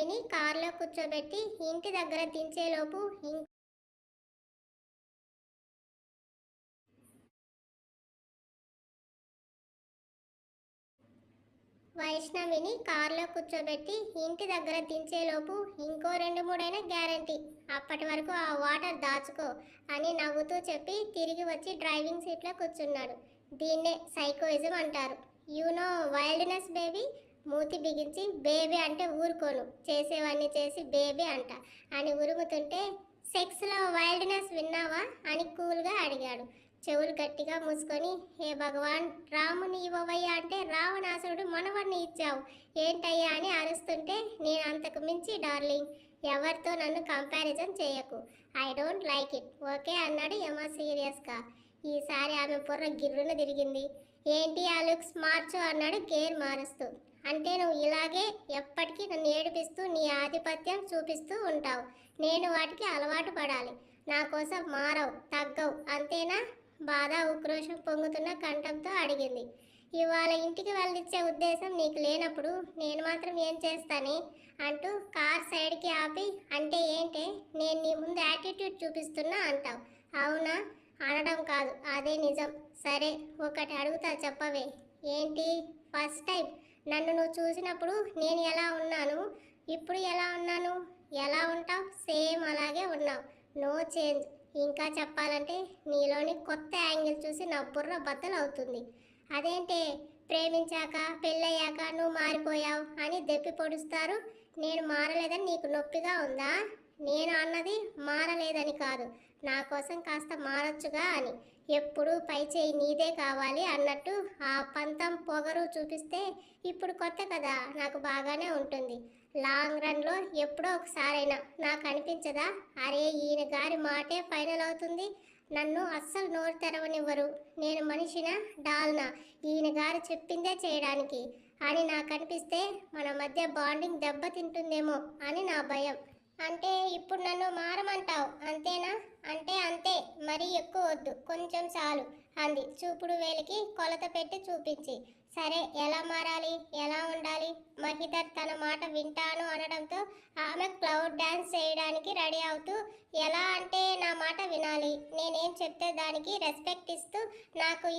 వైష్ణవిని కారులో కూర్చోబెట్టి ఇంటి దగ్గర దించేలోపు వైష్ణవిని కారులో కూర్చోబెట్టి ఇంటి దగ్గర దించేలోపు ఇంకో 2-3 గ్యారంటీ, అప్పటి వరకు ఆ వాటర్ దాచుకో అని నవ్వుతూ చెప్పి తిరిగి వచ్చి డ్రైవింగ్ సీట్లో కూర్చున్నాడు. దీన్నే సైకోయిజం అంటారు. You know wildness baby. మూతి బిగించి బేబీ అంటే ఊరుకోను, చేసేవన్నీ చేసి బేబీ అంట అని ఉరుముతుంటే, సెక్స్లో వైల్డ్నెస్ విన్నావా అని కూల్గా అడిగాడు. చెవులు గట్టిగా మూసుకొని, హే భగవాన్, రాముని ఇవ్వవయ్యా అంటే రావణాసురుడు మనవడిని ఇచ్చావు ఏంటయ్యా అని అరుస్తుంటే, నేను అంతకు మించి డార్లింగ్, ఎవరితో నన్ను కంపారిజన్ చేయకు, I don't like it, okay అన్నాడు యమ సీరియస్గా. ఈసారి ఆమె బుర్ర గిర్రున తిరిగింది. ఏంటి ఆ లుక్స్ మార్చు అన్నాడు గేర్ మారుస్తూ. అంటే నువ్వు ఇలాగే ఎప్పటికీ నన్ను ఏడిపిస్తూ నీ ఆధిపత్యం చూపిస్తూ ఉంటావు, నేను వాటికి అలవాటు పడాలి, నా కోసం మారవు, తగ్గవు, అంతేనా? బాధ ఉక్రోషం పొంగుతున్న కంఠంతో అడిగింది. ఇవాళ ఇంటికి వెళ్ళిచ్చే ఉద్దేశం నీకు లేనప్పుడు నేను మాత్రం ఏం చేస్తానే అంటూ కార్ సైడ్కి ఆపి, అంటే ఏంటే, నేను నీ ముందు యాటిట్యూడ్ చూపిస్తున్నా అంటావు, అవునా? అనడం కాదు, అదే నిజం. సరే ఒకటి అడుగుతా, చెప్పవే. ఏంటి? ఫస్ట్ టైం నన్ను నువ్వు చూసినప్పుడు నేను ఎలా ఉన్నాను, ఇప్పుడు ఎలా ఉన్నాను? ఎలా ఉంటావు? సేమ్ అలాగే ఉన్నావు, నో చేంజ్. ఇంకా చెప్పాలంటే నీలోని కొత్త యాంగిల్ చూసి నా బుర్ర బద్దలు అవుతుంది. అదేంటే, ప్రేమించాక పెళ్ళయ్యాక నువ్వు మారిపోయావు అని దెప్పి పొడుస్తారు. నేను మారలేదని నీకు నొప్పిగా ఉందా? నేను అన్నది మారలేదని కాదు, నా కోసం కాస్త మారొచ్చుగా అని. ఎప్పుడు పై చేయి నీదే కావాలి అన్నట్టు ఆ పంతం పొగరు చూపిస్తే ఇప్పుడు కొత్త కదా, నాకు బాగానే ఉంటుంది. లాంగ్ రన్లో ఎప్పుడో ఒకసారైనా నాకు అనిపించదా, అరే ఈయన గారి మాటే ఫైనల్ అవుతుంది, నన్ను అస్సలు నోరు తెరవనివ్వరు, నేను మనిషినా డాల్నా ఈయన గారు చెప్పిందే చేయడానికి అని నాకు అనిపిస్తే మన మధ్య బాండింగ్ దెబ్బతింటుందేమో అని నా భయం. అంటే ఇప్పుడు నన్ను మారమంటావు అంతేనా? అంటే అంతే, మరీ ఎక్కువ వద్దు, కొంచెం చాలు అంది చూపుడు వేలికి కొలత పెట్టి చూపించి. సరే ఎలా మారాలి, ఎలా ఉండాలి? మహిదర్ తన మాట వింటాను అనడంతో ఆమె క్లౌడ్ డ్యాన్స్ చేయడానికి రెడీ అవుతూ, ఎలా అంటే నా మాట వినాలి, నేనేం చెప్తే దానికి రెస్పెక్ట్ ఇస్తూ నాకు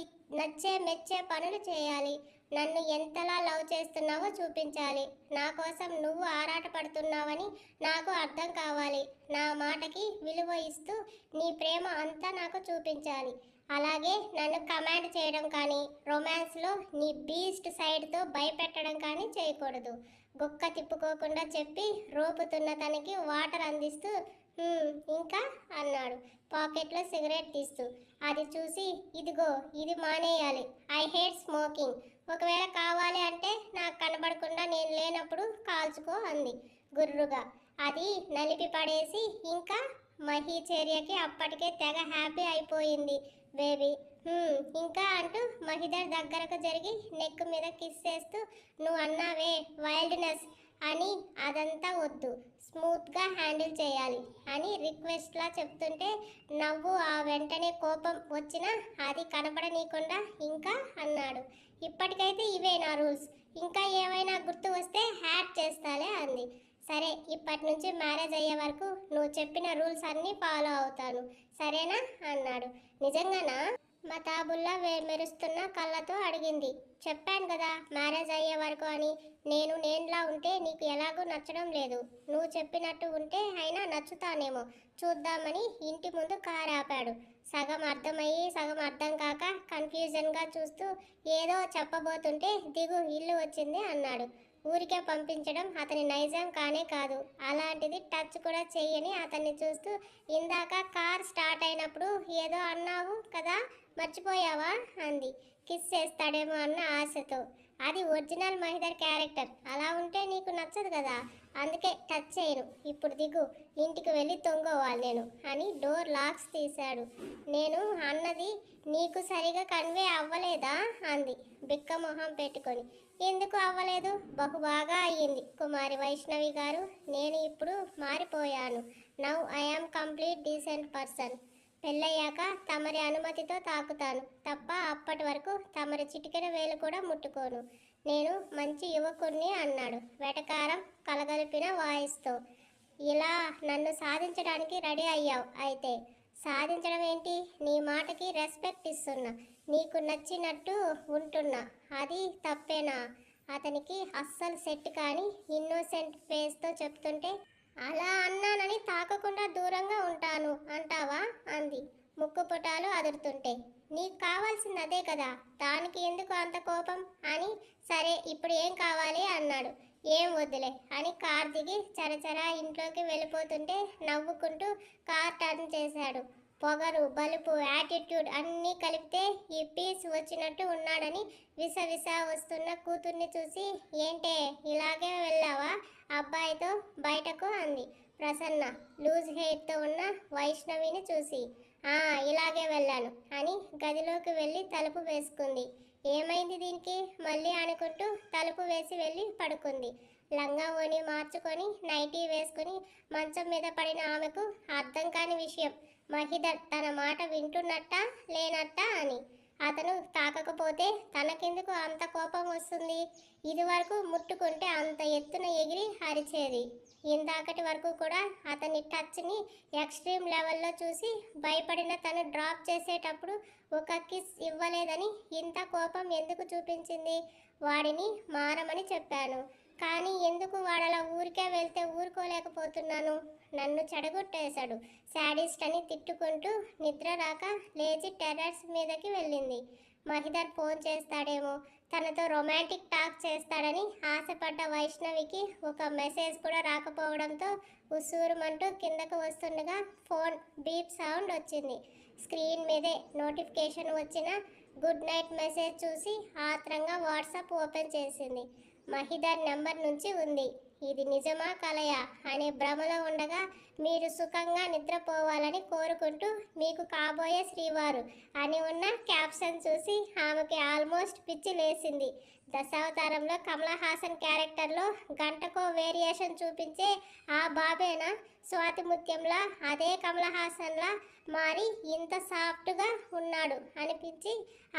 నచ్చే మెచ్చే పనులు చేయాలి, నన్ను ఎంతలా లవ్ చేస్తున్నావో చూపించాలి, నా కోసం నువ్వు ఆరాటపడుతున్నావని నాకు అర్థం కావాలి, నా మాటకి విలువ ఇస్తూ నీ ప్రేమ అంతా నాకు చూపించాలి. అలాగే నన్ను కమాండ్ చేయడం కానీ, రొమాన్స్లో నీ బీస్ట్ సైడ్తో భయపెట్టడం కానీ చేయకూడదు. గుక్క తిప్పుకోకుండా చెప్పి రోపుతున్న తనకి వాటర్ అందిస్తూ, ఇంకా అన్నాడు పాకెట్లో సిగరెట్ తీస్తూ. అది చూసి, ఇదిగో ఇది మానేయాలి, ఐ హేట్ స్మోకింగ్, ఒకవేళ కావాలి అంటే నాకు కనబడకుండా నేను లేనప్పుడు కాల్చుకో అంది గుర్రుగా. అది నలిపి పడేసి, ఇంకా మహి చర్యకి అప్పటికే తెగ హ్యాపీ అయిపోయింది బేబీ. ఇంకా అంటూ మహిదర్ దగ్గరకు జరిగి నెక్ మీద కిస్ చేస్తూ, నువ్వు అన్నావే వైల్డ్నెస్ అని, అదంతా వద్దు, స్మూత్గా హ్యాండిల్ చేయాలి అని రిక్వెస్ట్లా చెప్తుంటే నవ్వు ఆ వెంటనే కోపం వచ్చినా అది కనపడనీయకుండా ఇంకా అన్నాడు, ఇప్పటికైతే ఇవే నా రూల్స్, ఇంకా ఏమైనా గుర్తు వస్తే హ్యాక్ చేస్తాలే అంది. సరే ఇప్పటి నుంచి మ్యారేజ్ అయ్యే వరకు నువ్వు చెప్పిన రూల్స్ అన్నీ ఫాలో అవుతాను, సరేనా అన్నాడు. నిజంగానా? మతాబుల్లా మెరుస్తున్న కళ్ళతో అడిగింది. చెప్పాను కదా మ్యారేజ్ అయ్యే వరకు అని. నేనులా ఉంటే నీకు ఎలాగూ నచ్చడం లేదు, నువ్వు చెప్పినట్టు ఉంటే అయినా నచ్చుతానేమో చూద్దామని ఇంటి ముందు కారు ఆపాడు. సగం అర్థమయ్యి సగం అర్థం కాక కన్ఫ్యూజన్గా చూస్తూ ఏదో చెప్పబోతుంటే, దిగు ఇల్లు వచ్చింది అన్నాడు. ఊరికే పంపించడం అతని నైజం కానే కాదు. అలాంటిది టచ్ కూడా చెయ్యని అతన్ని చూస్తూ, ఇందాక కార్ స్టార్ట్ అయినప్పుడు ఏదో అన్నావు కదా, మర్చిపోయావా అంది కిస్ చేస్తాడేమో అన్న ఆశతో. అది ఒరిజినల్ మహిదర్ క్యారెక్టర్, అలా ఉంటే నీకు నచ్చదు కదా, అందుకే టచ్ చేయను, ఇప్పుడు దిగు, ఇంటికి వెళ్ళి తొంగోవాలి నేను అని డోర్ లాక్స్ తీశాడు. నేను అన్నది నీకు సరిగా కన్వే అవ్వలేదా అంది బిక్క మొహం పెట్టుకొని. ఎందుకు అవ్వలేదు, బహుబాగా అయ్యింది కుమారి వైష్ణవి గారు, నేను ఇప్పుడు మారిపోయాను, now I am complete decent person, పెళ్ళయ్యాక తమరి అనుమతితో తాకుతాను తప్ప అప్పటి వరకు తమరి చిటికెన వేలు కూడా ముట్టుకోను, నేను మంచి యువకుణ్ణి అన్నాడు వెటకారం కలగలిపిన వాయిస్తో. ఇలా నన్ను సాధించడానికి రెడీ అయ్యావు అయితే. సాధించడం ఏంటి? నీ మాటకి రెస్పెక్ట్ ఇస్తున్నా, నీకు నచ్చినట్టు ఉంటున్నా, అది తప్పేనా? అతనికి అస్సలు సెట్ కాని ఇన్నోసెంట్ ఫేస్తో చెప్తుంటే, అలా అన్నానని తాకకుండా దూరంగా ఉంటాను అంటావా అంది ముక్కు పుటాలు అదురుతుంటే. నీకు కావాల్సింది అదే కదా, దానికి ఎందుకు అంత కోపం అని. సరే ఇప్పుడు ఏం కావాలి అన్నాడు. ఏం వద్దులే అని కార్ దిగి చరచరా ఇంట్లోకి వెళ్ళిపోతుంటే నవ్వుకుంటూ కార్ టర్న్ చేశాడు. పొగరు బలుపు యాటిట్యూడ్ అన్నీ కలిపితే ఈ పీస్ వచ్చినట్టు ఉన్నాడని విసవిస వస్తున్న కూతుర్ని చూసి, ఏంటే ఇలాగే వెళ్ళావా అబ్బాయితో బయటకు అంది ప్రసన్న లూజ్ హెయిర్తో ఉన్న వైష్ణవిని చూసి. ఇలాగే వెళ్ళాను అని గదిలోకి వెళ్ళి తలుపు వేసుకుంది. ఏమైంది దీనికి మళ్ళీ అనుకుంటూ తలుపు వేసి వెళ్ళి పడుకుంది. లంగా ఓని మార్చుకొని నైటీ వేసుకుని మంచం మీద పడిన ఆమెకు అర్థం కాని విషయం, మహిధర్ తన మాట వింటున్నట్టా లేనట్టా అని. అతను తాకకపోతే తనకెందుకు అంత కోపం వస్తుంది? ఇదివరకు ముట్టుకుంటే అంత ఎత్తున ఎగిరి అరిచేది. ఇందాకటి వరకు కూడా అతని టచ్ని ఎక్స్ట్రీమ్ లెవెల్లో చూసి భయపడిన తను డ్రాప్ చేసేటప్పుడు ఒక కిస్ ఇవ్వలేదని ఇంత కోపం ఎందుకు చూపించింది? వాడిని మారమని చెప్పాను, కానీ ఎందుకు వాడలా ఊరికే వెళ్తే ఊరుకోలేకపోతున్నాను? నన్ను చెడగొట్టేశాడు శాడిస్ట్ అని తిట్టుకుంటూ నిద్ర రాక లేచి టెర్రస్ మీదకి వెళ్ళింది. మహిధర్ ఫోన్ చేస్తాడేమో, తనతో రొమాంటిక్ టాక్ చేస్తాడని ఆశపడ్డ వైష్ణవికి ఒక మెసేజ్ కూడా రాకపోవడంతో ఉసూరుమంటూ కిందకు వస్తుండగా ఫోన్ బీప్ సౌండ్ వచ్చింది. స్క్రీన్ మీదే నోటిఫికేషన్ వచ్చిన గుడ్ నైట్ మెసేజ్ చూసి ఆత్రంగా వాట్సాప్ ఓపెన్ చేసింది. మహిధర్ నెంబర్ నుంచి ఉంది. ఇది నిజమా కలయా అనే భ్రమలో ఉండగా, మీరు సుఖంగా నిద్రపోవాలని కోరుకుంటూ మీకు కాబోయే శ్రీవారు అని ఉన్న క్యాప్షన్ చూసి ఆమెకి ఆల్మోస్ట్ పిచ్చి లేసింది. దశావతారంలో కమల్ హాసన్ క్యారెక్టర్లో గంటకో వేరియేషన్ చూపించే ఆ బాబేనా స్వాతి ముత్యంలా అదే కమల్ హాసన్లా మారి ఇంత సాఫ్ట్గా ఉన్నాడు అనిపించి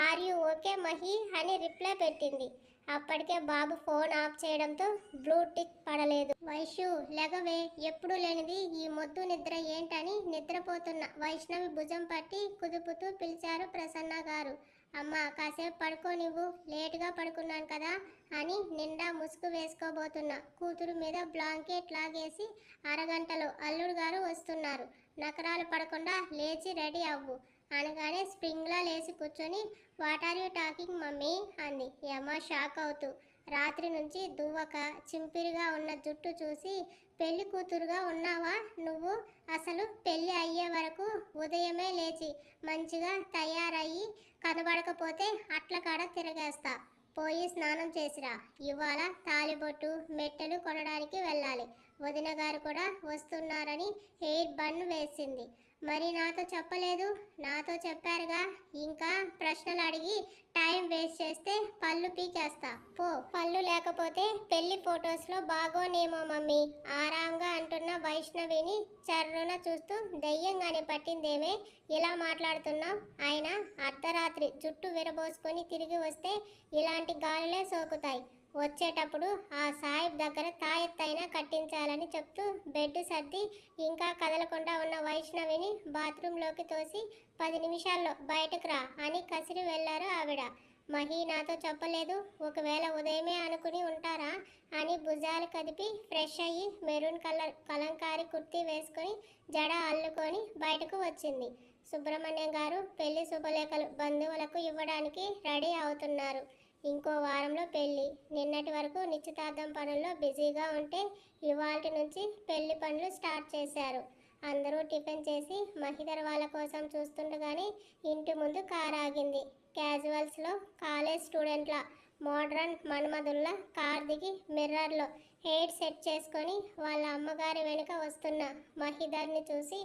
ఆర్ యూ ఓకే మహి అని రిప్లై పెట్టింది. అప్పటికే బాబు ఫోన్ ఆఫ్ చేయడంతో బ్లూ టిక్ పడలేదు. వైషు లెగవే, ఎప్పుడు లేనిది ఈ మొద్దు నిద్ర ఏంటని నిద్రపోతున్న వైష్ణవి భుజం పట్టి కుదుపుతూ పిలిచారు ప్రసన్న గారు. అమ్మ కాసేపు పడుకో, నువ్వు లేటుగా పడుకున్నాను కదా అని నిండా ముసుగు వేసుకోబోతున్నా కూతురు మీద బ్లాంకెట్ లాగేసి, అరగంటలో అల్లుడు గారు వస్తున్నారు, నకరాలు పడకుండా లేచి రెడీ అవ్వు అనగానే స్ప్రింగ్లా లేచి కూర్చొని, what are you talking mummy అంది యమ షాక్ అవుతూ. రాత్రి నుంచి దువ్వక చింపిరిగా ఉన్న జుట్టు చూసి, పెళ్లి కూతురుగా ఉన్నావా నువ్వు? అసలు పెళ్ళి అయ్యే వరకు ఉదయమే లేచి మంచిగా తయారయ్యి కనబడకపోతే అట్ల కాడ తిరగేస్తా. పోయి స్నానం చేసిరా, ఇవాళ తాలిబొట్టు మెట్టెలు కొనడానికి వెళ్ళాలి. వదిన గారు కూడా వస్తున్నారని హెయిర్ బన్ వేసింది. మరి నాతో చెప్పలేదు? నాతో చెప్పారుగా, ఇంకా ప్రశ్నలు అడిగి టైం వేస్ట్ చేస్తే పళ్ళు పీకేస్తా పో. పళ్ళు లేకపోతే పెళ్లి ఫొటోస్లో బాగోనేమో మమ్మీ ఆరాంగా అంటున్న వైష్ణవిని చర్రున చూస్తూ, దెయ్యంగానే పట్టిందేమే ఇలా మాట్లాడుతున్నావు? ఆయన అర్ధరాత్రి జుట్టు విరబోసుకొని తిరిగి వస్తే ఇలాంటి గాలులే సోకుతాయి. వచ్చేటప్పుడు ఆ సాయిబ్ దగ్గర తాయెత్తైనా కట్టించాలని చెప్తూ బెడ్ సర్ది ఇంకా కదలకుండా ఉన్న వైష్ణవిని బాత్రూంలోకి తోసి 10 నిమిషాల్లో బయటకు రా అని కసిరి వెళ్ళారు ఆవిడ. మహి నాతో చెప్పలేదు, ఒకవేళ ఉదయమే అనుకుని ఉంటారా అని భుజాలు కదిపి ఫ్రెష్ అయ్యి మెరూన్ కలర్ కలంకారీ కుర్తీ వేసుకొని జడ అల్లుకొని బయటకు వచ్చింది. సుబ్రహ్మణ్యం గారు పెళ్లి శుభలేఖలు బంధువులకు ఇవ్వడానికి రెడీ అవుతున్నారు. ఇంకో వారంలో పెళ్ళి. నిన్నటి వరకు నిశ్చితార్థం పనుల్లో బిజీగా ఉంటే ఇవాల్టి నుంచి పెళ్లి పనులు స్టార్ట్ చేశారు. అందరూ టిఫిన్ చేసి మహిధర్ వాళ్ళ కోసం చూస్తుండగానే ఇంటి ముందు కార్ ఆగింది. క్యాజువల్స్లో కాలేజ్ స్టూడెంట్ల మోడ్రన్ మన్మధుల్లా కార్ దిగి మిర్రర్లో హెయిర్ సెట్ చేసుకొని వాళ్ళ అమ్మగారి వెనుక వస్తున్న మహిధర్ని చూసి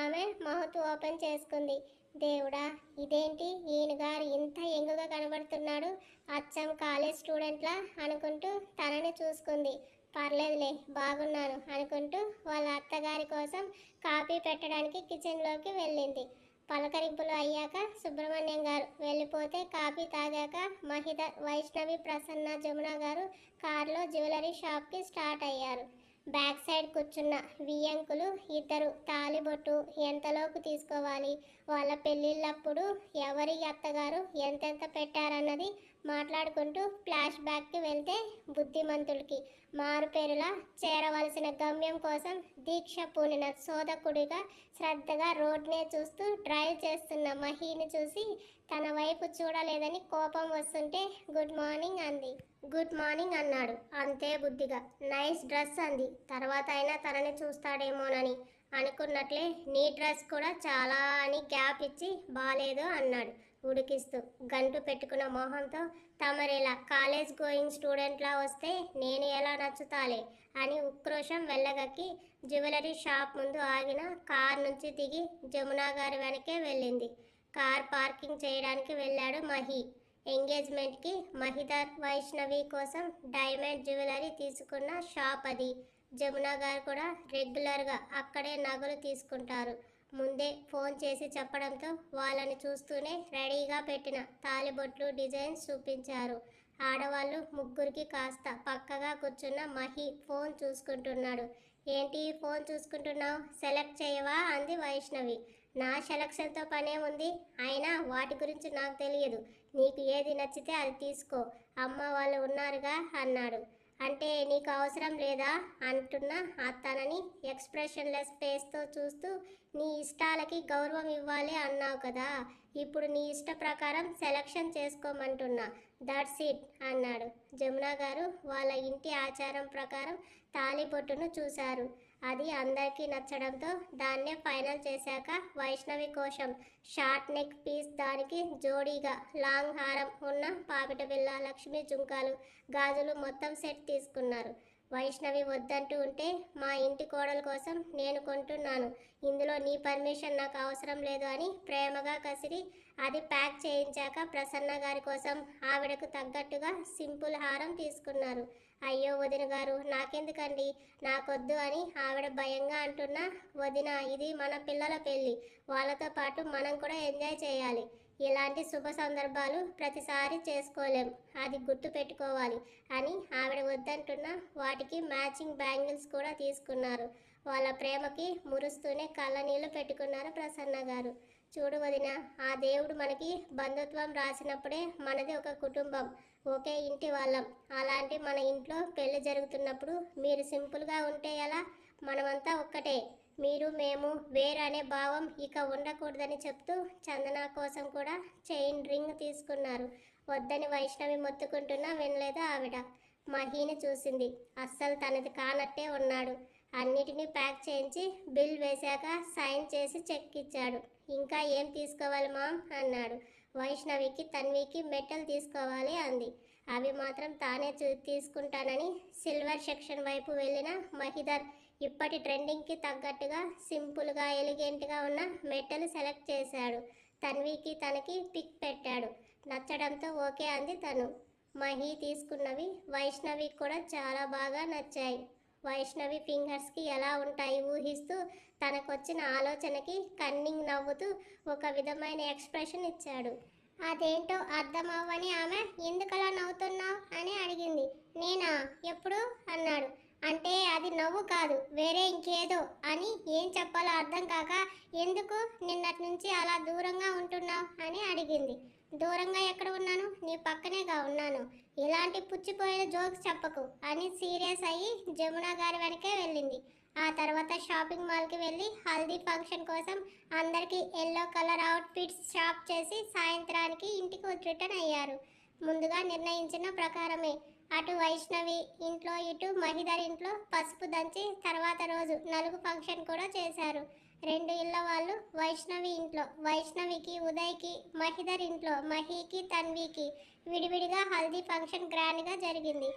ఆమె మౌత్ ఓపెన్ చేసుకుంది. దేవుడా, ఇదేంటి ఈయన గారు ఇంత యంగుగా కనబడుతున్నాడు, అచ్చం కాలేజ్ స్టూడెంట్లా అనుకుంటూ తనని చూసుకుంది. పర్లేదులే బాగున్నాను అనుకుంటూ వాళ్ళ అత్తగారి కోసం కాఫీ పెట్టడానికి కిచెన్లోకి వెళ్ళింది. పలకరింపులు అయ్యాక సుబ్రహ్మణ్యం గారు వెళ్ళిపోతే కాఫీ తాగాక మహిత, వైష్ణవి, ప్రసన్న, జమున గారు కారులో జ్యువెలరీ షాప్కి స్టార్ట్ అయ్యారు. బ్యాక్ సైడ్ కూర్చున్న వియ్యంకులు ఇద్దరు తాలిబొట్టు ఎంతలోపు తీసుకోవాలి, వాళ్ళ పెళ్ళిళ్ళప్పుడు ఎవరి అత్తగారు ఎంతెంత పెట్టారన్నది మాట్లాడుకుంటూ ఫ్లాష్ బ్యాక్కి వెళ్తే బుద్ధిమంతుడికి మారుపేరులా చేరవలసిన గమ్యం కోసం దీక్ష పూనిన శోధకుడిగా శ్రద్ధగా రోడ్నే చూస్తూ డ్రైవ్ చేస్తున్న మహీని చూసి తన వైపు చూడలేదని కోపం వస్తుంటే గుడ్ మార్నింగ్ అంది. గుడ్ మార్నింగ్ అన్నాడు అంతే బుద్ధిగా. నైస్ డ్రెస్ అంది. తర్వాత అయినా తనని చూస్తాడేమోనని అనుకున్నట్లే నీ డ్రెస్ కూడా చాలా అని గ్యాప్ ఇచ్చి బాలేదు అన్నాడు ఉడికిస్తూ. గంటు పెట్టుకున్న మొహంతో తమరేలా కాలేజ్ గోయింగ్ స్టూడెంట్లా వస్తే నేను ఎలా నచ్చుతాలే అని ఉక్రోషం వెళ్ళగక్కి జ్యువెలరీ షాప్ ముందు ఆగిన కార్ నుంచి దిగి జమునా గారి వెనకే వెళ్ళింది. కార్ పార్కింగ్ చేయడానికి వెళ్ళాడు మహి. ఎంగేజ్మెంట్కి మహిధర్, వైష్ణవి కోసం డైమండ్ జ్యువెలరీ తీసుకున్న షాప్ అది. జమునా గారు కూడా రెగ్యులర్గా అక్కడే నగలు తీసుకుంటారు. ముందే ఫోన్ చేసి చెప్పడంతో వాళ్ళని చూస్తూనే రెడీగా పెట్టిన తాలిబొట్లు డిజైన్స్ చూపించారు. ఆడవాళ్ళు ముగ్గురికి కాస్త పక్కగా కూర్చున్న మహి ఫోన్ చూసుకుంటున్నాడు. ఏంటి ఫోన్ చూసుకుంటున్నావు, సెలెక్ట్ చేయవా అంది వైష్ణవి. నా సెలక్షన్తో పనే ఉంది, అయినా వాటి గురించి నాకు తెలియదు, నీకు ఏది నచ్చితే అది తీసుకో, అమ్మ వాళ్ళు ఉన్నారుగా అన్నాడు. అంటే నీకు అవసరం లేదా అంటున్న తనని ఎక్స్ప్రెషన్లెస్ ఫేస్తో చూస్తూ నీ ఇష్టాలకి గౌరవం ఇవ్వాలి అన్నావు కదా, ఇప్పుడు నీ ఇష్ట ప్రకారం సెలక్షన్ చేసుకోమంటున్నా, దట్స్ ఇట్ అన్నాడు. జమునా గారు వాళ్ళ ఇంటి ఆచారం ప్రకారం తాలిబొట్టును చూశారు. అది అందరికీ నచ్చడంతో దాన్నే ఫైనల్ చేశాక వైష్ణవి కోసం షార్ట్ నెక్ పీస్, దానికి జోడీగా లాంగ్ హారం ఉన్న పాపిట బిళ్ళ, లక్ష్మీ జుంకాలు, గాజులు మొత్తం సెట్ తీసుకున్నారు. వైష్ణవి వద్దంటూ ఉంటే మా ఇంటి కోడల కోసం నేను కొంటున్నాను, ఇందులో నీ పర్మిషన్ నాకు అవసరం లేదు అని ప్రేమగా కసిరి అది ప్యాక్ చేయించాక ప్రసన్న గారి కోసం ఆవిడకు తగ్గట్టుగా సింపుల్ హారం తీసుకున్నారు. అయ్యో వదిన గారు నాకెందుకండి, నాకొద్దు అని ఆవిడ భయంగా అంటున్నా, వదిన ఇది మన పిల్లల పెళ్ళి, వాళ్ళతో పాటు మనం కూడా ఎంజాయ్ చేయాలి, ఇలాంటి శుభ సందర్భాలు ప్రతిసారి చేసుకోలేం, అది గుర్తు పెట్టుకోవాలి అని ఆవిడ వద్దంటున్నా వాటికి మ్యాచింగ్ బ్యాంగిల్స్ కూడా తీసుకున్నారు. వాళ్ళ ప్రేమకి మురుస్తూనే కళ్ళ నీళ్ళు పెట్టుకున్నారు ప్రసన్న గారు. చూడు వదిన, ఆ దేవుడు మనకి బంధుత్వం రాసినప్పుడే మనది ఒక కుటుంబం, ఒకే ఇంటి వాళ్ళం, అలాంటి మన ఇంట్లో పెళ్లి జరుగుతున్నప్పుడు మీరు సింపుల్గా ఉంటే ఎలా, మనమంతా ఒక్కటే, మీరు మేము వేరు అనే భావం ఇక ఉండకూడదని చెప్తూ చందన కోసం కూడా చైన్ రింగ్ తీసుకున్నారు. వద్దని వైష్ణవి మొత్తుకుంటున్నా వినలేదు ఆవిడ. మహీని చూసింది, అస్సలు తనది కానట్టే ఉన్నాడు. అన్నిటినీ ప్యాక్ చేయించి బిల్ వేశాక సైన్ చేసి చెక్ ఇచ్చాడు. ఇంకా ఏం తీసుకోవాలి మామ్ అన్నాడు. వైష్ణవికి, తన్వికి మెట్టలు తీసుకోవాలి అంది. అవి మాత్రం తానే తీసుకుంటానని సిల్వర్ సెక్షన్ వైపు వెళ్ళిన మహిధర్ ఇప్పటి ట్రెండింగ్కి తగ్గట్టుగా సింపుల్గా ఎలిగెంట్గా ఉన్న మెట్టలు సెలెక్ట్ చేశాడు. తన్వికి తనకి పిక్ పెట్టాడు. నచ్చడంతో ఓకే అంది తను. మహి తీసుకున్నవి వైష్ణవికి కూడా చాలా బాగా నచ్చాయి. వైష్ణవి ఫింగర్స్కి ఎలా ఉంటాయి ఊహిస్తూ తనకొచ్చిన ఆలోచనకి కన్నింగ్ నవ్వుతూ ఒక విధమైన ఎక్స్ప్రెషన్ ఇచ్చాడు. అదేంటో అర్థం అవ్వని ఆమె ఎందుకలా నవ్వుతున్నావు అని అడిగింది. నేనా, ఎప్పుడు అన్నాడు. అంటే అది నవ్వు కాదు, వేరే ఇంకేదో అని ఏం చెప్పాలో అర్థం కాక ఎందుకు నిన్నటి నుంచి అలా దూరంగా ఉంటున్నావు అని అడిగింది. దూరంగా ఎక్కడ ఉన్నాను, నీ పక్కనేగా ఉన్నాను, ఇలాంటి పుచ్చిపోయిన జోక్స్ చెప్పకు అని సీరియస్ అయ్యి జమున గారి వెనకే వెళ్ళింది. ఆ తర్వాత షాపింగ్ మాల్కి వెళ్ళి హల్దీ ఫంక్షన్ కోసం అందరికీ ఎల్లో కలర్ అవుట్ఫిట్స్ షాప్ చేసి సాయంత్రానికి ఇంటికి రిటర్న్ అయ్యారు. ముందుగా నిర్ణయించిన ప్రకారమే అటు వైష్ణవి ఇంట్లో ఇటు మహిధర్ ఇంట్లో పసుపు దంచి తర్వాత రోజు నలుగు ఫంక్షన్ కూడా చేశారు. రెండు ఇళ్ళ వాళ్ళు వైష్ణవి ఇంట్లో వైష్ణవికి, ఉదయ్కి, మహిధర్ ఇంట్లో మహికి, తన్వికి విడివిడిగా హల్దీ ఫంక్షన్ గ్రాండ్గా జరిగింది.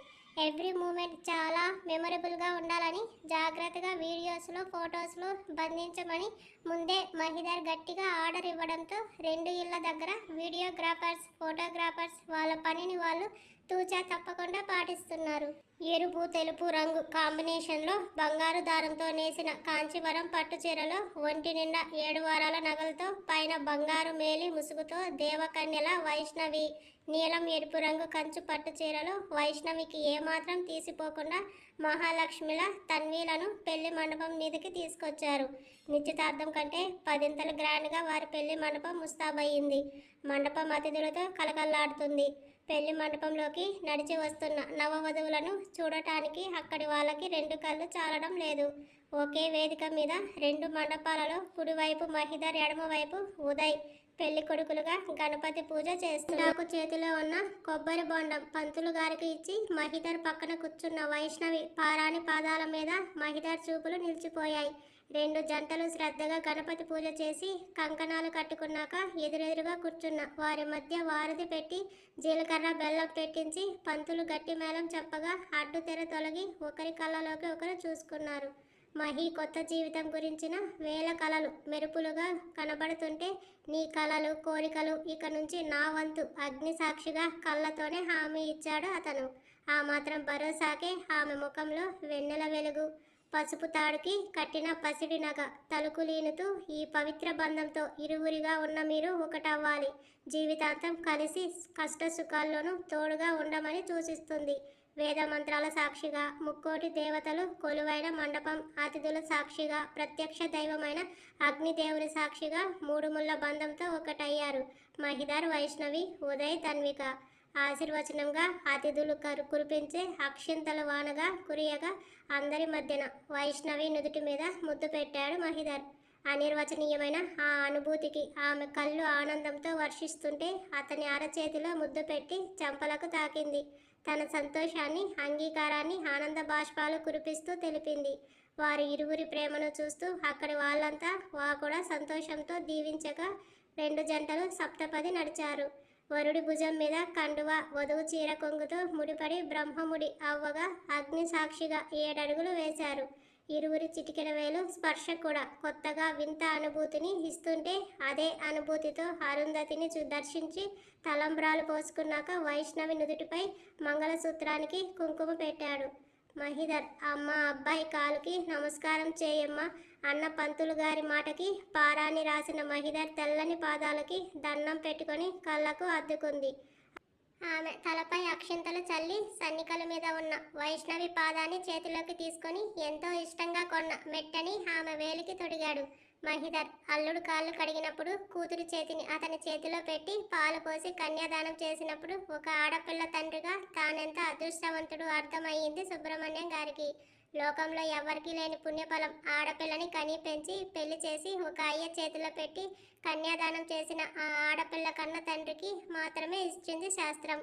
ఎవ్రీ మూమెంట్ చాలా మెమొరబుల్గా ఉండాలని జాగ్రత్తగా వీడియోస్లో ఫొటోస్లో బంధించమని ముందే మహిధర్ గట్టిగా ఆర్డర్ ఇవ్వడంతో రెండు ఇళ్ళ దగ్గర వీడియోగ్రాఫర్స్, ఫోటోగ్రాఫర్స్ వాళ్ళ పనిని వాళ్ళు తూచా తప్పకుండా పాటిస్తున్నారు. ఎరుపు తెలుపు రంగు కాంబినేషన్లో బంగారు దారంతో నేసిన కాంచీవరం పట్టు చీరలో ఒంటి నిండా 7 వారాల నగలతో పైన బంగారు మేలి ముసుగుతో దేవకన్యల వైష్ణవి నీలం ఎరుపు రంగు కంచు పట్టు చీరలో వైష్ణవికి ఏమాత్రం తీసిపోకుండా మహాలక్ష్మిల తన్వీలను పెళ్లి మండపం మీదకి తీసుకొచ్చారు. నిశ్చితార్థం కంటే పదింతలు గ్రాండ్గా వారి పెళ్లి మండపం ముస్తాబయ్యింది. మండపం అతిథులతో కలకల్లాడుతుంది. పెళ్లి మండపంలోకి నడిచి వస్తున్న నవవధువులను చూడటానికి అక్కడి వాళ్ళకి 2 కళ్ళు చాలడం లేదు. ఒకే వేదిక మీద 2 మండపాలలో కుడివైపు మహిధర్, ఎడమవైపు ఉదయ్ పెళ్లి కొడుకులుగా గణపతి పూజ చేస్తున్నారు. చేతిలో ఉన్న కొబ్బరి బొండం పంతులు గారికి ఇచ్చి మహిధర్ పక్కన కూర్చున్న వైష్ణవి పారాణి పాదాల మీద మహిధర్ చూపులు నిలిచిపోయాయి. 2 జంటలు శ్రద్ధగా గణపతి పూజ చేసి కంకణాలు కట్టుకున్నాక ఎదురెదురుగా కూర్చున్న వారి మధ్య వారధి పెట్టి జీలకర్ర బెల్లం పెట్టించి పంతులు గట్టి మేళం చెప్పగా అడ్డు తెర తొలగి ఒకరి కళ్ళలోకి ఒకరు చూసుకున్నారు. మహి కొత్త జీవితం గురించిన వేల కలలు మెరుపులుగా కనబడుతుంటే నీ కలలు కోరికలు ఇక నుంచి నా వంతు అగ్ని సాక్షిగా కళ్ళతోనే హామీ ఇచ్చాడు అతను. ఆ మాత్రం భరోసాకే ఆమె ముఖంలో వెన్నెల వెలుగు. పసుపు తాడుకి కట్టిన పసిడి నగ తలుకులీనుతూ ఈ పవిత్ర బంధంతో ఇరువురిగా ఉన్న మీరు ఒకటవ్వాలి, జీవితాంతం కలిసి కష్ట సుఖాల్లోనూ తోడుగా ఉండమని సూచిస్తుంది. వేద మంత్రాల సాక్షిగా ముక్కోటి దేవతలు కొలువైన మండపం, అతిథుల సాక్షిగా ప్రత్యక్ష దైవమైన అగ్నిదేవుని సాక్షిగా 3 ముళ్ళ బంధంతో ఒకటయ్యారు మహిధర్, వైష్ణవి, ఉదయ్, తన్విక. ఆశీర్వచనంగా అతిథులు కురిపించే అక్షింతల వానగా కురియగా అందరి మధ్యన వైష్ణవి నుదుటి మీద ముద్దు పెట్టాడు మహిధర్. అనిర్వచనీయమైన ఆ అనుభూతికి ఆమె కళ్ళు ఆనందంతో వర్షిస్తుంటే అతని అరచేతిలో ముద్దు పెట్టి చెంపలకు తాకింది. తన సంతోషాన్ని, అంగీకారాన్ని ఆనంద బాష్పాలు కురిపిస్తూ తెలిపింది. వారి ఇరువురి ప్రేమను చూస్తూ అక్కడి వాళ్ళంతా కూడా సంతోషంతో దీవించగా 2 జంటలు సప్తపది నడిచారు. వరుడి భుజం మీద కండువ వధువు చీర కొంగుతో ముడిపడి బ్రహ్మముడి అవ్వగా అగ్ని సాక్షిగా 7 అడుగులు వేశారు. ఇరువురి చిటికెన వేలు స్పర్శ కూడా కొత్తగా వింత అనుభూతిని ఇస్తుంటే అదే అనుభూతితో అరుంధతిని దర్శించి తలంబ్రాలు పోసుకున్నాక వైష్ణవి నుదుటిపై మంగళసూత్రానికి కుంకుమ పెట్టాడు మహిధర్. అమ్మ అబ్బాయి కాలుకి నమస్కారం చేయమ్మా అన్న పంతులు గారి మాటకి పారాని రాసిన మహిధర్ తెల్లని పాదాలకి దండం పెట్టుకొని కళ్ళకు అద్దుకుంది. ఆమె తలపై అక్షింతలు చల్లి సన్నికల మీద ఉన్న వైష్ణవి పాదాన్ని చేతిలోకి తీసుకొని ఎంతో ఇష్టంగా కొన్న మెట్టని ఆమె వేలికి తొడిగాడు మహిధర్. అల్లుడు కాళ్ళు కడిగినప్పుడు కూతురి చేతిని అతని చేతిలో పెట్టి పాలు పోసి కన్యాదానం చేసినప్పుడు ఒక ఆడపిల్ల తండ్రిగా తానెంత అదృష్టవంతుడు అర్థమయ్యింది సుబ్రహ్మణ్యం గారికి. లోకంలో ఎవరికీ లేని పుణ్యఫలం ఆడపిల్లని కని పెంచి పెళ్లి చేసి ఒక అయ్య చేతిలో పెట్టి కన్యాదానం చేసిన ఆ ఆడపిల్ల కన్న తండ్రికి మాత్రమే ఇచ్చింది శాస్త్రం.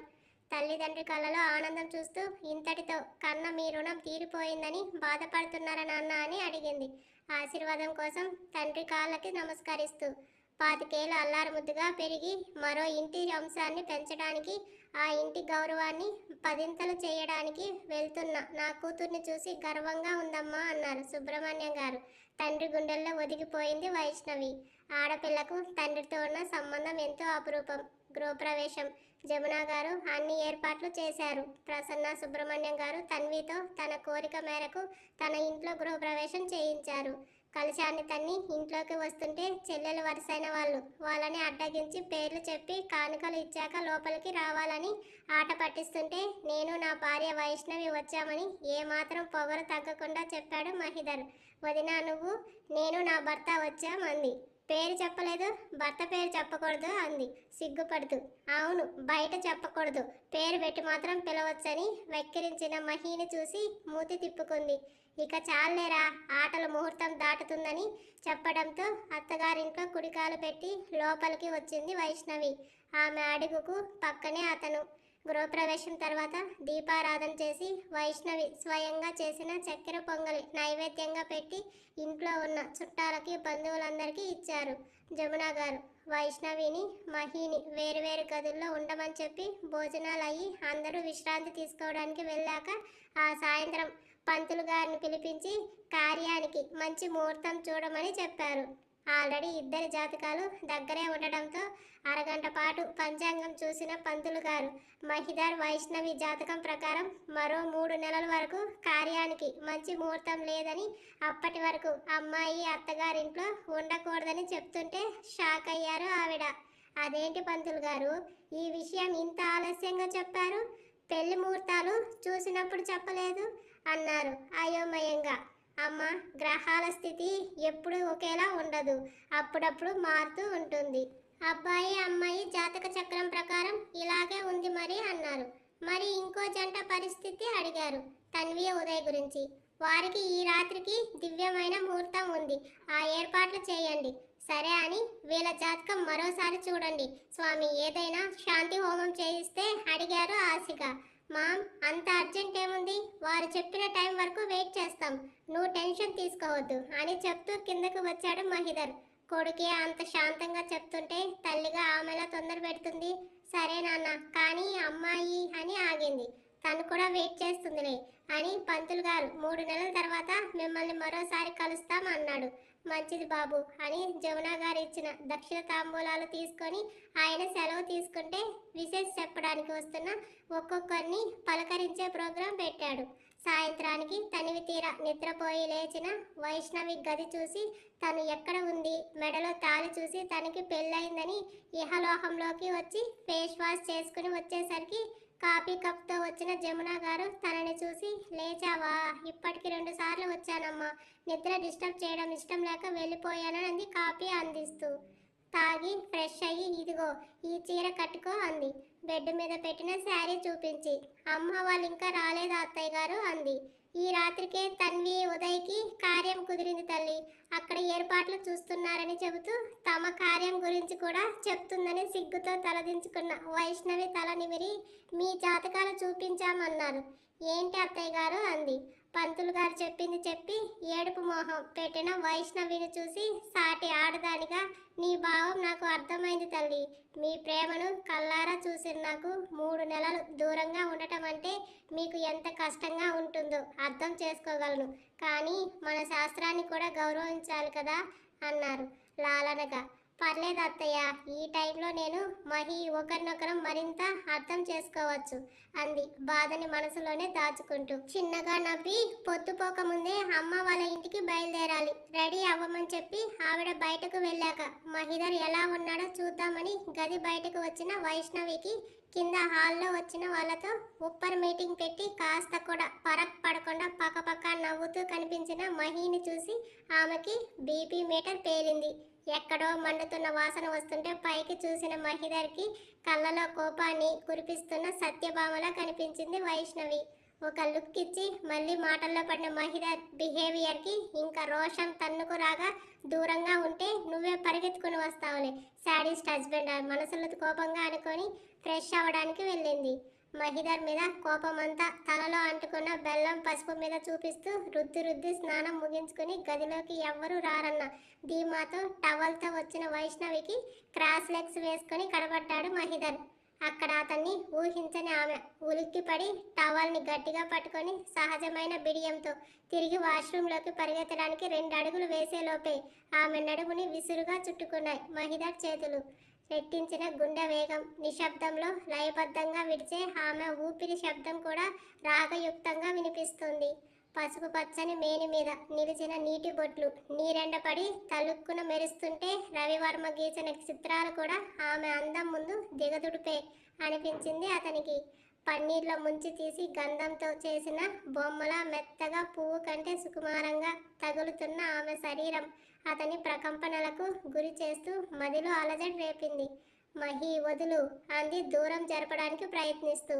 తల్లిదండ్రి కళ్ళలో ఆనందం చూస్తూ ఇంతటితో కన్న మీ రుణం తీరిపోయిందని బాధపడుతున్నారా నాన్న అని అడిగింది. ఆశీర్వాదం కోసం తండ్రి కాళ్ళకి నమస్కరిస్తూ 25 ఏళ్ళు అల్లారు ముద్దుగా పెరిగి మరో ఇంటి వంశాన్ని పెంచడానికి ఆ ఇంటి గౌరవాన్ని 10ంతలు చేయడానికి వెళ్తున్న నా కూతుర్ని చూసి గర్వంగా ఉందమ్మా అన్నారు సుబ్రహ్మణ్యం గారు. తండ్రి గుండెల్లో ఒదిగిపోయింది వైష్ణవి. ఆడపిల్లకు తండ్రితో ఉన్న సంబంధం ఎంతో అపురూపం. గృహప్రవేశం జమున గారు అన్ని ఏర్పాట్లు చేశారు. ప్రసన్న సుబ్రహ్మణ్యం గారు తన్వితో తన కోరిక మేరకు తన ఇంట్లో గృహప్రవేశం చేయించారు. కలశాన్ని తన్ని ఇంట్లోకి వస్తుంటే చెల్లెలు వరుసైన వాళ్ళని అడ్డగించి పేర్లు చెప్పి కానుకలు ఇచ్చాక లోపలికి రావాలని ఆట పట్టిస్తుంటే నేను నా భార్య వైష్ణవి వచ్చామని ఏమాత్రం పొగరు తగ్గకుండా చెప్పాడు మహిధర్. వదినా నువ్వు, నేను నా భర్త వచ్చామంది. పేరు చెప్పలేదు, భర్త పేరు చెప్పకూడదు అంది సిగ్గుపడుతూ. అవును బయట చెప్పకూడదు, పేరు పెట్టి మాత్రం పిలవచ్చని వెక్కిరించిన మహిని చూసి మూతి తిప్పుకుంది. ఇక చాలేరా ఆటల ముహూర్తం దాటుతుందని చెప్పడంతో అత్తగారింట్లో కుడికాలు పెట్టి లోపలికి వచ్చింది వైష్ణవి. ఆమె అడుగుకు పక్కనే అతను. గృహప్రవేశం తర్వాత దీపారాధన చేసి వైష్ణవి స్వయంగా చేసిన చక్కెర పొంగలి నైవేద్యంగా పెట్టి ఇంట్లో ఉన్న చుట్టాలకి బంధువులందరికీ ఇచ్చారు. జమున గారు వైష్ణవిని మహిని వేరువేరు గదుల్లో ఉండమని చెప్పి భోజనాలు అయ్యి అందరూ విశ్రాంతి తీసుకోవడానికి వెళ్ళాక ఆ సాయంత్రం పంతులు గారిని పిలిపించి కార్యానికి మంచి ముహూర్తం చూడమని చెప్పారు. ఆల్రెడీ ఇద్దరి జాతకాలు దగ్గరే ఉండడంతో అరగంట పాటు పంచాంగం చూసిన పంతులు గారు మహిధర్ వైష్ణవి జాతకం ప్రకారం మరో 3 నెలల వరకు కార్యానికి మంచి ముహూర్తం లేదని, అప్పటి వరకు అమ్మాయి అత్తగారింట్లో ఉండకూడదని చెప్తుంటే షాక్ అయ్యారు ఆవిడ. అదేంటి పంతులు గారు, ఈ విషయం ఇంత ఆలస్యంగా చెప్పారు? పెళ్లి ముహూర్తాలు చూసినప్పుడు చెప్పలేదు అన్నారు అయోమయంగా. అమ్మ, గ్రహాల స్థితి ఎప్పుడు ఒకేలా ఉండదు, అప్పుడప్పుడు మారుతూ ఉంటుంది. అబ్బాయి అమ్మాయి జాతక చక్రం ప్రకారం ఇలాగే ఉంది మరి అన్నారు. మరి ఇంకో జంట పరిస్థితి అడిగారు, తన్వి ఉదయ్ గురించి. వారికి ఈ రాత్రికి దివ్యమైన ముహూర్తం ఉంది, ఆ ఏర్పాట్లు చేయండి. సరే అని వీళ్ళ జాతకం మరోసారి చూడండి స్వామి, ఏదైనా శాంతి హోమం చేయిస్తే అడిగారు ఆశగా. మామ్, అంత అర్జెంట్ ఏముంది, వారు చెప్పిన టైం వరకు వెయిట్ చేస్తాం, నువ్వు టెన్షన్ తీసుకోవద్దు అని చెప్తూ కిందకు వచ్చాడు మహిధర్. కొడుకే అంత శాంతంగా చెప్తుంటే తల్లిగా ఆమెలా తొందర పెడుతుంది. సరే నాన్న, కానీ అమ్మాయి అని ఆగింది, తను కూడా వెయిట్ చేస్తుందిలే అని పంతులు గారు 3 నెలల తర్వాత మిమ్మల్ని మరోసారి కలుస్తాం అన్నాడు. మంచిది బాబు అని జమున గారు ఇచ్చిన దక్షిణ తాంబూలాలు తీసుకొని ఆయన సెలవు తీసుకుంటే విశేష చెప్పడానికి వస్తున్న ఒక్కొక్కరిని పలకరించే ప్రోగ్రాం పెట్టాడు. సాయంత్రానికి తనివి తీరా నిద్రపోయి లేచిన వైష్ణవి గది చూసి తను ఎక్కడ ఉంది, మెడలో తాళి చూసి తనకి పెళ్ళయిందని ఇహలోకంలోకి వచ్చి ఫేస్ వాష్ చేసుకుని వచ్చేసరికి కాఫీ కప్తో వచ్చిన జమున గారు తనని చూసి, లేచావా? ఇప్పటికి 2 సార్లు వచ్చానమ్మా, నిద్ర డిస్టర్బ్ చేయడం ఇష్టం లేక వెళ్ళిపోయానని కాఫీ అందిస్తూ. తాగి ఫ్రెష్ అయ్యి ఇదిగో ఈ చీర కట్టుకో అంది, బెడ్ మీద పెట్టిన శారీ చూపించి. అమ్మ వాళ్ళు ఇంకా రాలేదు అత్తయ్య గారు అంది. ఈ రాత్రికే తన్వి ఉదయ్కి కార్యం కుదిరింది తల్లి, అక్కడ ఏర్పాట్లు చూస్తున్నారని చెబుతూ తమ కార్యం గురించి కూడా చెప్తుందని సిగ్గుతో తలదించుకున్న వైష్ణవి తల నిమిరి మీ జాతకాలు చూపించామన్నారు. ఏంటి అత్తయ్య గారు అంది. పంతులు గారు చెప్పింది చెప్పి ఏడుపు మోహం పెట్టిన వైష్ణవిని చూసి, సాటి ఆడదానిగా నీ భావం నాకు అర్థమైంది తల్లి, మీ ప్రేమను కల్లారా చూసిన నాకు 3 నెలలు దూరంగా ఉండటం అంటే మీకు ఎంత కష్టంగా ఉంటుందో అర్థం చేసుకోగలను, కానీ మన శాస్త్రాన్ని కూడా గౌరవించాలి కదా అన్నారు లాలనగా. పర్లేదు అత్తయ్య, ఈ టైంలో నేను మహి ఒకరినొకరం మరింత అర్థం చేసుకోవచ్చు అంది బాధని మనసులోనే దాచుకుంటూ. చిన్నగా నవ్వి పొద్దుపోక ముందే అమ్మ వాళ్ళ ఇంటికి బయలుదేరాలి, రెడీ అవ్వమని చెప్పి ఆవిడ బయటకు వెళ్ళాక మహిధర్ ఎలా ఉన్నాడో చూద్దామని గది బయటకు వచ్చిన వైష్ణవికి కింద హాల్లో వచ్చిన వాళ్ళతో ఉప్పర్ మీటింగ్ పెట్టి కాస్త కూడా పరక్ పడకుండా పక్కపక్క నవ్వుతూ కనిపించిన మహిని చూసి ఆమెకి బీపీ మీటర్ పేలింది. ఎక్కడో మండుతున్న వాసన వస్తుంటే పైకి చూసిన మహిధర్కి కళ్ళలో కోపాన్ని కురిపిస్తున్న సత్యభామలా కనిపించింది వైష్ణవి. ఒక లుక్ ఇచ్చి మళ్ళీ మాటల్లో పడిన మహిధర్ బిహేవియర్కి ఇంకా రోషం తన్నుకు రాగా, దూరంగా ఉంటే నువ్వే పరిగెత్తుకుని వస్తావులే శాడిస్ట్ హస్బెండ్ మనసులో కోపంగా అనుకొని ఫ్రెష్ అవ్వడానికి వెళ్ళింది. మహిధర్ మీద కోపమంతా తలలో అంటుకున్న బెల్లం పసుపు మీద చూపిస్తూ రుద్ది రుద్ది స్నానం ముగించుకుని గదిలోకి ఎవ్వరూ రారన్న ధీమాతో టవల్తో వచ్చిన వైష్ణవికి క్రాస్ లెగ్స్ వేసుకొని కనబడ్డాడు మహిధర్. అక్కడ అతన్ని ఊహించని ఆమె ఉలిక్కిపడి టవల్ని గట్టిగా పట్టుకొని సహజమైన బిడియంతో తిరిగి వాష్రూంలోకి పరిగెత్తడానికి 2 అడుగులు వేసేలోపే ఆమె నడుముని విసురుగా చుట్టుకున్నాయి మహిధర్ చేతులు. రెట్టించిన గుండె వేగం, నిశ్శబ్దంలో లయబద్ధంగా విడిచే ఆమె ఊపిరి శబ్దం కూడా రాగయుక్తంగా వినిపిస్తుంది. పసుపు పచ్చని మేని మీద నిలిచిన నీటి బొట్లు నీరెండపడి తలుక్కున మెరుస్తుంటే రవివర్మ గీసిన చిత్రాలు కూడా ఆమె అందం ముందు దిగదుడిపే అనిపించింది అతనికి. పన్నీర్లో ముంచి తీసి గంధంతో చేసిన బొమ్మల మెత్తగా పువ్వు కంటే సుకుమారంగా తగులుతున్న ఆమె శరీరం అతని ప్రకంపనలకు గురి చేస్తూ మదిలో అలజడి రేపింది. మహి వదులు అంది దూరం జరపడానికి ప్రయత్నిస్తూ.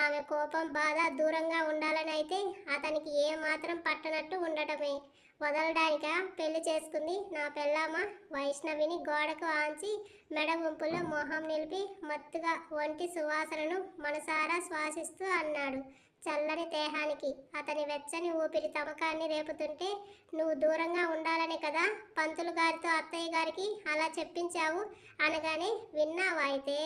ఆమె కోపం బాధ దూరంగా ఉండాలని అయితే అతనికి ఏ మాత్రం పట్టనట్టు ఉండటమే. వదలడానిక పెళ్లి చేసుకుంది నా పెళ్ళామా? వైష్ణవిని గోడకు ఆంచి మెడ గుంపుల్లో మొహం నిలిపి మత్తుగా ఒంటి సువాసనను మనసారా శ్వాసిస్తూ అన్నాడు. చల్లని దేహానికి అతని వెచ్చని ఊపిరి తమకాన్ని రేపుతుంటే, నువ్వు దూరంగా ఉండాలని కదా పంతులు గారితో అత్తయ్య గారికి అలా చెప్పించావు అనగానే విన్నావా అయితే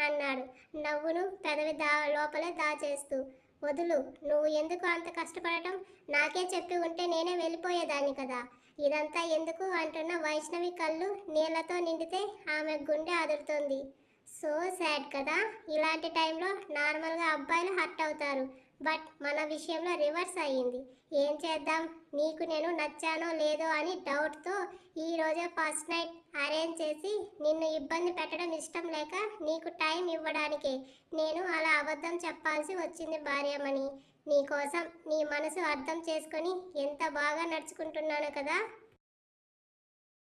అన్నాడు నవ్వును పెదవి లోపలే దాచేస్తూ. వదులు. నువ్వు ఎందుకు అంత కష్టపడటం? నాకే చెప్పి ఉంటే నేనే వెళ్ళిపోయేదాన్ని కదా. ఇదంతా ఎందుకు అంటున్న వైష్ణవి కళ్ళు నీళ్లతో నిండితే ఆమె గుండె అదురుతుంది. సో సాడ్ కదా. ఇలాంటి టైంలో నార్మల్గా అబ్బాయిలు హర్ట్ అవుతారు, బట్ మన విషయంలో రివర్స్ అయ్యింది. ఏం చేద్దాం? నీకు నేను నచ్చానో లేదో అని డౌట్తో ఈరోజే ఫస్ట్ నైట్ అరేంజ్ చేసి నిన్ను ఇబ్బంది పెట్టడం ఇష్టం లేక నీకు టైం ఇవ్వడానికే నేను అలా అబద్ధం చెప్పాల్సి వచ్చింది భార్యమణి. నీకోసం నీ మనసు అర్థం చేసుకొని ఎంత బాగా నడుచుకుంటున్నాను కదా.